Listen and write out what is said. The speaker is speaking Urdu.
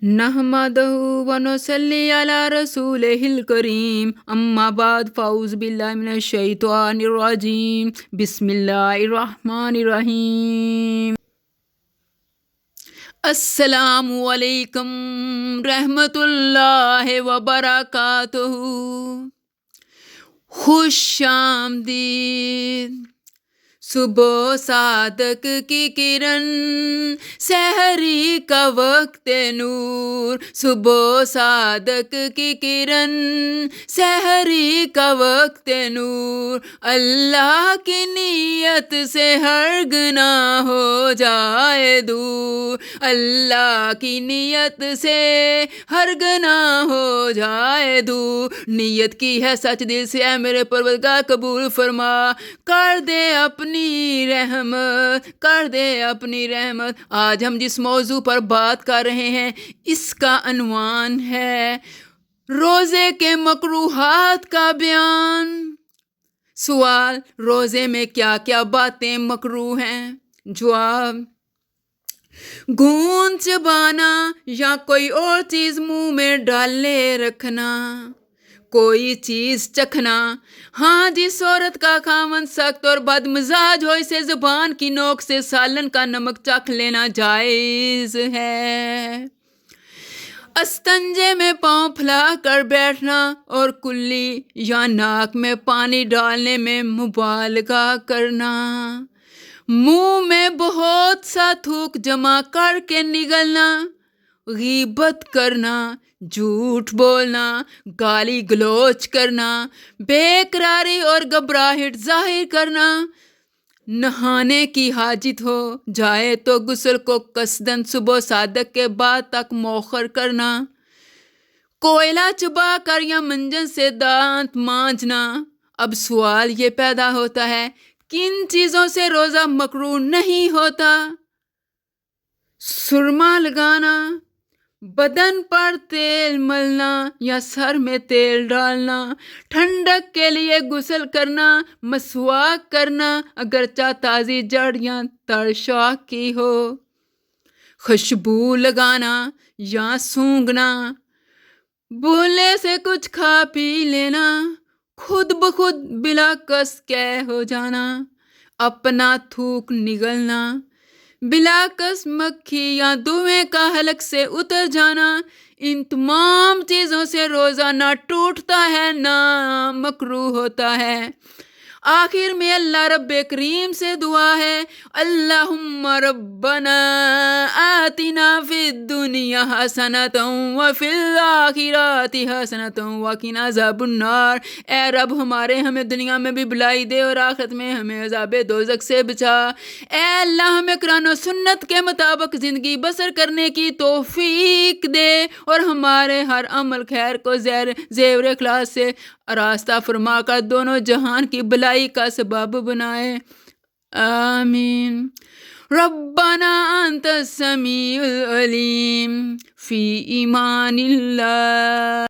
نحمدہ ونصلی علی رسولہ الکریم اما بعد فاعوذ باللہ من الشیطان الرجیم بسم اللہ الرحمن الرحیم السلام علیکم رحمت اللہ وبرکاتہ۔ خوش آمدید صبح صادق کی کرن، سحری کا وقت نور۔ صبح صادق کی کرن، سحری کا وقت نور۔ اللہ کی نیت سے ہر گناہ ہو جائے دور۔ اللہ کی نیت سے ہر گناہ ہو جائے دور۔ نیت کی ہے سچ دل سے، اے میرے پروردگار قبول فرما۔ کر دے اپنی رحمت، کر دے اپنی رحمت۔ آج ہم جس موضوع پر بات کر رہے ہیں اس کا عنوان ہے روزے کے مکروہات کا بیان۔ سوال: روزے میں کیا کیا باتیں مکروہ ہیں؟ جواب: گھون چبانا یا کوئی اور چیز منہ میں ڈالے رکھنا، کوئی چیز چکھنا۔ ہاں، جس عورت کا خاوند سخت اور بد مزاج ہو، اسے زبان کی نوک سے سالن کا نمک چکھ لینا جائز ہے۔ استنجے میں پاؤں پھیلا کر بیٹھنا اور کلی یا ناک میں پانی ڈالنے میں مبالغہ کرنا۔ منہ میں بہت سا تھوک جمع کر کے نگلنا، غیبت کرنا، جھوٹ بولنا، گالی گلوچ کرنا، بے قراری اور گھبراہٹ ظاہر کرنا۔ نہانے کی حاجت ہو جائے تو غسل کو قصداً صبح صادق کے بعد تک مؤخر کرنا۔ کوئلہ چبا کر یا منجن سے دانت مانجنا۔ اب سوال یہ پیدا ہوتا ہے، کن چیزوں سے روزہ مکروہ نہیں ہوتا؟ سرما لگانا، بدن پر تیل ملنا یا سر میں تیل ڈالنا، ٹھنڈک کے لیے غسل کرنا، مسواک کرنا اگرچہ تازی جڑ یا تر شاخ کی ہو، خوشبو لگانا یا سونگھنا، بھولنے سے کچھ کھا پی لینا، خود بخود بلا قصد قے ہو جانا، اپنا تھوک نگلنا، بلا قصد مکھی یا دھویں کا حلق سے اتر جانا۔ ان تمام چیزوں سے روزہ نہ ٹوٹتا ہے نہ مکروہ ہوتا ہے۔ آخر میں اللہ رب کریم سے دعا ہے، اللہم ربنا آتنا فی الدنیا حسنۃ وفی الآخرۃ حسنۃ وقنا عذاب النار۔ اے رب ہمیں دنیا میں بھی بھلائی دے اور آخرت میں ہمیں عذاب دوزخ سے بچا۔ اے اللہ ہمیں قرآن و سنت کے مطابق زندگی بسر کرنے کی توفیق دے اور ہمارے ہر عمل خیر کو زیور اخلاص سے آراستہ فرما کر دونوں جہان کی بھلائی کا سبب بنائے، آمین۔ ربنا انت السمیع العلیم، فی امان اللہ۔